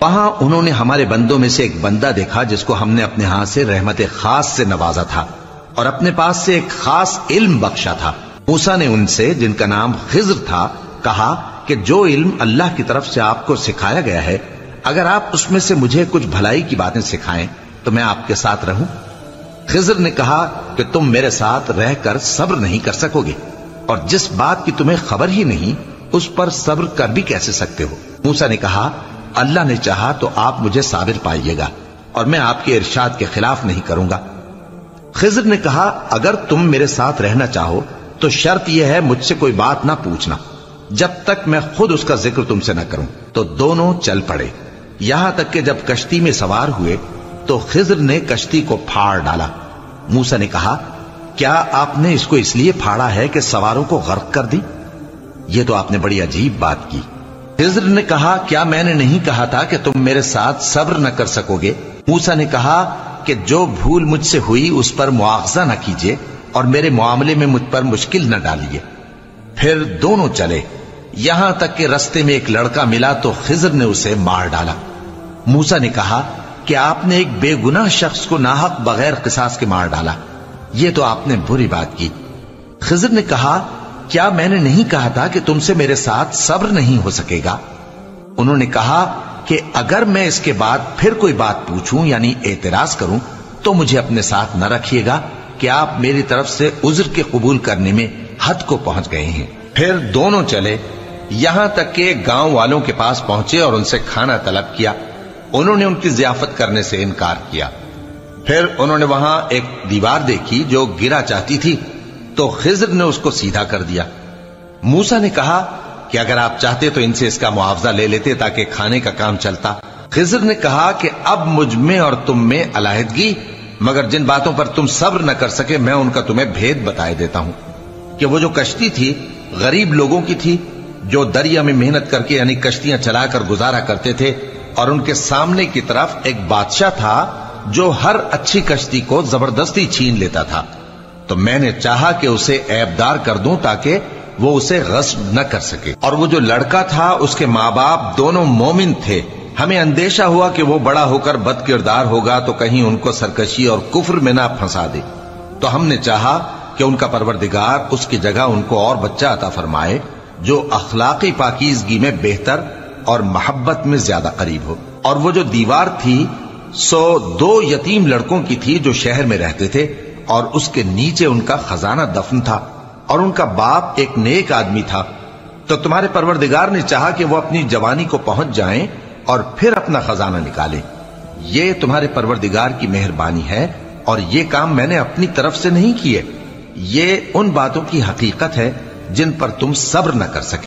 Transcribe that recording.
وہاں انہوں نے ہمارے بندوں میں سے ایک بندہ دیکھا جس کو ہم نے اپنے ہاتھ سے رحمت خاص سے نوازا تھا اور اپنے پاس سے ایک خاص علم بخشا تھا۔ موسیٰ نے ان سے، جن کا نام خضر تھا، کہا کہ جو علم اللہ کی طرف سے آپ کو سکھایا گیا ہے، اگر آپ اس میں سے مجھے کچھ بھلائی کی باتیں سکھائیں تو میں آپ کے ساتھ رہوں۔ خضر نے کہا کہ تم میرے ساتھ رہ کر صبر نہیں کر سکو گے، اور جس بات کی تمہیں خبر ہی نہیں اس پر صبر کر بھی کیسے سکتے ہو؟ موسیٰ نے کہا اللہ نے چاہا تو آپ مجھے صابر پائیے گا اور میں آپ کے ارشاد کے خلاف نہیں کروں گا۔ خضر نے کہا اگر تم میرے ساتھ رہنا چاہو تو شرط یہ ہے مجھ سے کوئی بات نہ پوچھنا جب تک میں خود اس کا ذکر تم سے نہ کروں۔ تو دونوں چل پڑے، یہاں تک کہ جب کشتی میں سوار ہوئے تو خضر نے کشتی کو پھاڑ ڈالا۔ موسیٰ نے کہا کیا آپ نے اس کو اس لیے پھاڑا ہے کہ سواروں کو غرق کر دی؟ یہ تو آپ نے بڑی عجیب بات کی۔ خضر نے کہا کیا میں نے نہیں کہا تھا کہ تم میرے ساتھ صبر نہ کر سکو گے؟ موسیٰ نے کہا کہ جو بھول مجھ سے ہوئی اس پر مواخذہ نہ کیجیے اور میرے معاملے میں مجھ پر مشکل نہ ڈالیے۔ پھر دونوں چلے، یہاں تک کہ رستے میں ایک لڑکا ملا تو خضر نے اسے مار ڈالا۔ موسیٰ نے کہا کہ آپ نے ایک بے گناہ شخص کو ناحق بغیر قصاص کے مار ڈالا، یہ تو آپ نے بری بات کی۔ خضر نے کہا کیا میں نے نہیں کہا تھا کہ تم سے میرے ساتھ صبر نہیں ہو سکے گا؟ انہوں نے کہا کہ اگر میں اس کے بعد پھر کوئی بات پوچھوں یعنی اعتراض کروں تو مجھے اپنے ساتھ نہ رکھیے گا کہ آپ میری طرف سے عذر کے قبول کرنے میں حد کو پہنچ گئے ہیں۔ پھر دونوں چلے، یہاں تک کہ گاؤں والوں کے پاس پہنچے اور ان سے کھانا طلب کیا۔ انہوں نے ان کی ضیافت کرنے سے انکار کیا۔ پھر انہوں نے وہاں ایک دیوار دیکھی جو گرا چاہتی تھی تو خضر نے اس کو سیدھا کر دیا۔ موسیٰ نے کہا کہ اگر آپ چاہتے تو ان سے اس کا معاوضہ لے لیتے تاکہ کھانے کا کام چلتا۔ خضر نے کہا کہ اب مجھ میں اور تم میں علیحدگی، مگر جن باتوں پر تم صبر نہ کر سکے میں ان کا تمہیں بھید بتائے دیتا ہوں کہ وہ جو کشتی تھی غریب لوگوں کی تھی جو دریا میں محنت کر کے یعنی کشتیاں چلا کر گزارا کرتے تھے، اور ان کے سامنے کی طرف ایک بادشاہ تھا جو ہر اچھی کشتی کو زبردستی چھین لیتا تھا، تو میں نے چاہا کہ اسے عیبدار کر دوں تاکہ وہ اسے غصب نہ کر سکے۔ اور وہ جو لڑکا تھا اس کے ماں باپ دونوں مومن تھے، ہمیں اندیشہ ہوا کہ وہ بڑا ہو کر بد کردار ہوگا تو کہیں ان کو سرکشی اور کفر میں نہ پھنسا دے، تو ہم نے چاہا کہ ان کا پروردگار اس کی جگہ ان کو اور بچہ عطا فرمائے جو اخلاقی پاکیزگی میں بہتر اور محبت میں زیادہ قریب ہو۔ اور وہ جو دیوار تھی سو 2 یتیم لڑکوں کی تھی جو شہر میں رہتے تھے، اور اس کے نیچے ان کا خزانہ دفن تھا، اور ان کا باپ ایک نیک آدمی تھا۔ تو تمہارے پروردگار نے چاہا کہ وہ اپنی جوانی کو پہنچ جائیں اور پھر اپنا خزانہ نکالیں۔ یہ تمہارے پروردگار کی مہربانی ہے، اور یہ کام میں نے اپنی طرف سے نہیں کیے، یہ ان باتوں کی حقیقت ہے جن پر تم صبر نہ کر سکے۔